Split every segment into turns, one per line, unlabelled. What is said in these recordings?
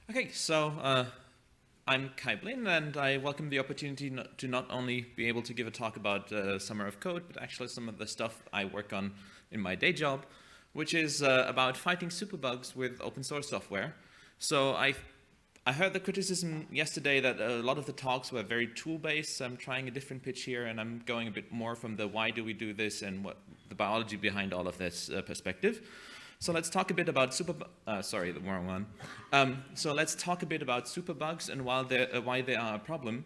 Okay, I'm Kai Blin, and I welcome the opportunity to not only be able to give a talk about Summer of Code, but actually some of the stuff I work on in my day job, which is about fighting superbugs with open source software. So I heard the criticism yesterday that a lot of the talks were very tool-based. So I'm trying a different pitch here, and I'm going a bit more from the why do we do this and what the biology behind all of this perspective. So let's talk a bit about sorry, the wrong one. So let's talk a bit about superbugs and why they are a problem.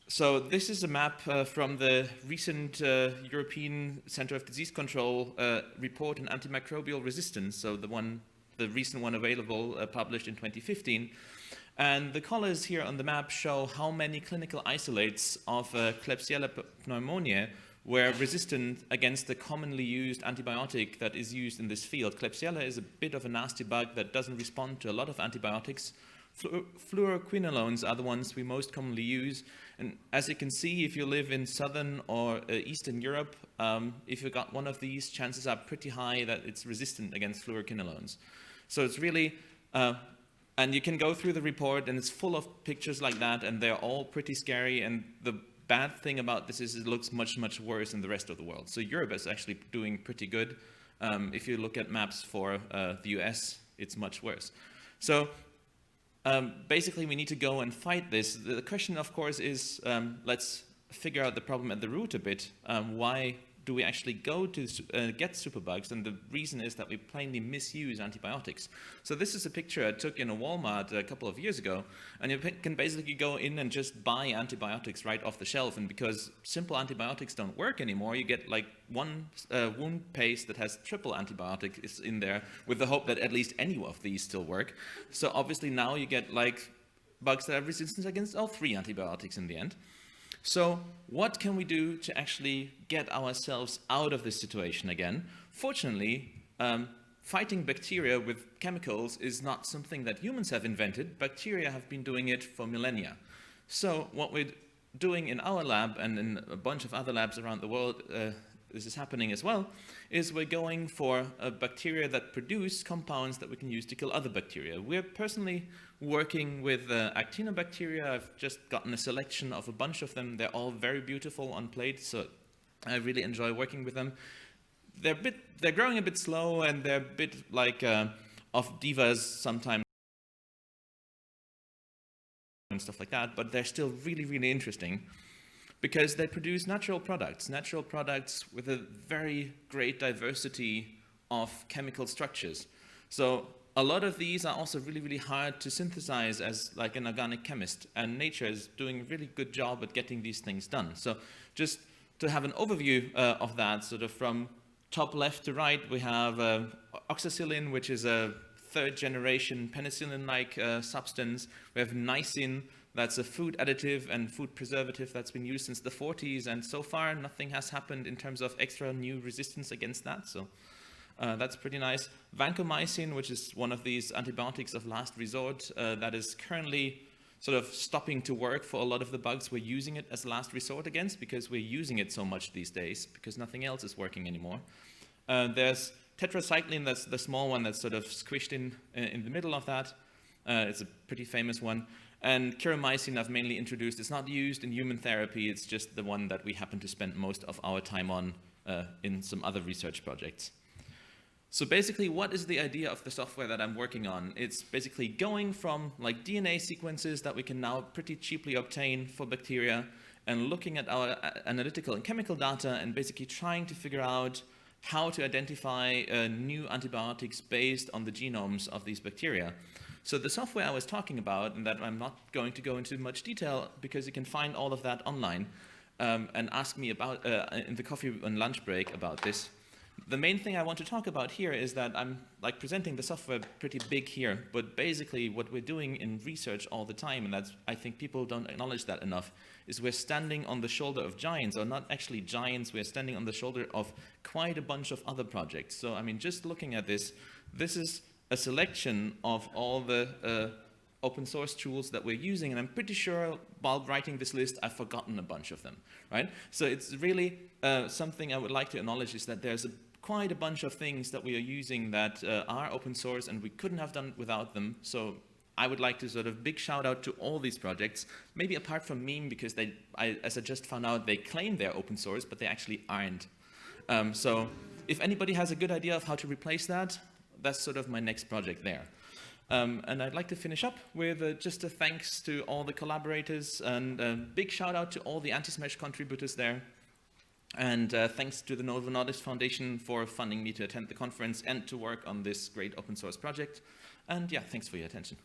So this is a map from the recent European Center of Disease Control report on antimicrobial resistance. So the recent one available, published in 2015. And the colors here on the map show how many clinical isolates of Klebsiella pneumoniae were resistant against the commonly used antibiotic that is used in this field. Klebsiella is a bit of a nasty bug that doesn't respond to a lot of antibiotics. Fluoroquinolones are the ones we most commonly use. And as you can see, if you live in southern or eastern Europe, if you got one of these, chances are pretty high that it's resistant against fluoroquinolones. So it's really, and you can go through the report and it's full of pictures like that, and they're all pretty scary. And the bad thing about this is it looks much, much worse in the rest of the world. So Europe is actually doing pretty good. If you look at maps for the US, it's much worse. So basically, we need to go and fight this. The question, of course, is let's figure out the problem at the root a bit. Why do we actually go to get superbugs? And the reason is that we plainly misuse antibiotics. So this is a picture I took in a Walmart a couple of years ago, and you can basically go in and just buy antibiotics right off the shelf. And because simple antibiotics don't work anymore, you get like one wound paste that has triple antibiotics in there with the hope that at least any of these still work. So obviously now you get like bugs that have resistance against all three antibiotics in the end. So what can we do to actually get ourselves out of this situation again? Fortunately, fighting bacteria with chemicals is not something that humans have invented. Bacteria have been doing it for millennia. So what we're doing in our lab and in a bunch of other labs around the world, this is happening as well, is we're going for a bacteria that produce compounds that we can use to kill other bacteria. We're personally working with actinobacteria. I've just gotten a selection of a bunch of them. They're all very beautiful on plate, so I really enjoy working with them. They're growing a bit slow, and they're a bit like of divas sometimes and stuff like that, but they're still really, really interesting, because they produce natural products with a very great diversity of chemical structures. So a lot of these are also really, really hard to synthesize as like an organic chemist, and nature is doing a really good job at getting these things done. So just to have an overview of that, sort of from top left to right, we have oxacillin, which is a third generation penicillin-like substance. We have nisin. That's a food additive and food preservative that's been used since the 40s, and so far nothing has happened in terms of extra new resistance against that, so that's pretty nice. Vancomycin, which is one of these antibiotics of last resort, that is currently sort of stopping to work for a lot of the bugs we're using it as last resort against, because we're using it so much these days, because nothing else is working anymore. There's tetracycline, that's the small one that's sort of squished in the middle of that. It's a pretty famous one. And chiромycin I've mainly introduced. It's not used in human therapy. It's just the one that we happen to spend most of our time on in some other research projects. So basically, what is the idea of the software that I'm working on? It's basically going from like DNA sequences that we can now pretty cheaply obtain for bacteria, and looking at our analytical and chemical data and basically trying to figure out how to identify new antibiotics based on the genomes of these bacteria. So the software I was talking about, and that I'm not going to go into much detail because you can find all of that online and ask me about in the coffee and lunch break about this. The main thing I want to talk about here is that I'm like presenting the software pretty big here, but basically what we're doing in research all the time, and that's, I think people don't acknowledge that enough, is we're standing on the shoulder of giants, or not actually giants, we're standing on the shoulder of quite a bunch of other projects. So I mean, just looking at this is a selection of all the open source tools that we're using, and I'm pretty sure while writing this list, I've forgotten a bunch of them, right? So it's really something I would like to acknowledge is that there's quite a bunch of things that we are using that are open source, and we couldn't have done without them. So I would like to sort of big shout out to all these projects, maybe apart from Meme, because as I just found out, they claim they're open source, but they actually aren't. So if anybody has a good idea of how to replace that, that's sort of my next project there. And I'd like to finish up with just a thanks to all the collaborators, and a big shout out to all the anti-smash contributors there. And thanks to the Novo Nordisk Foundation for funding me to attend the conference and to work on this great open source project. And yeah, thanks for your attention.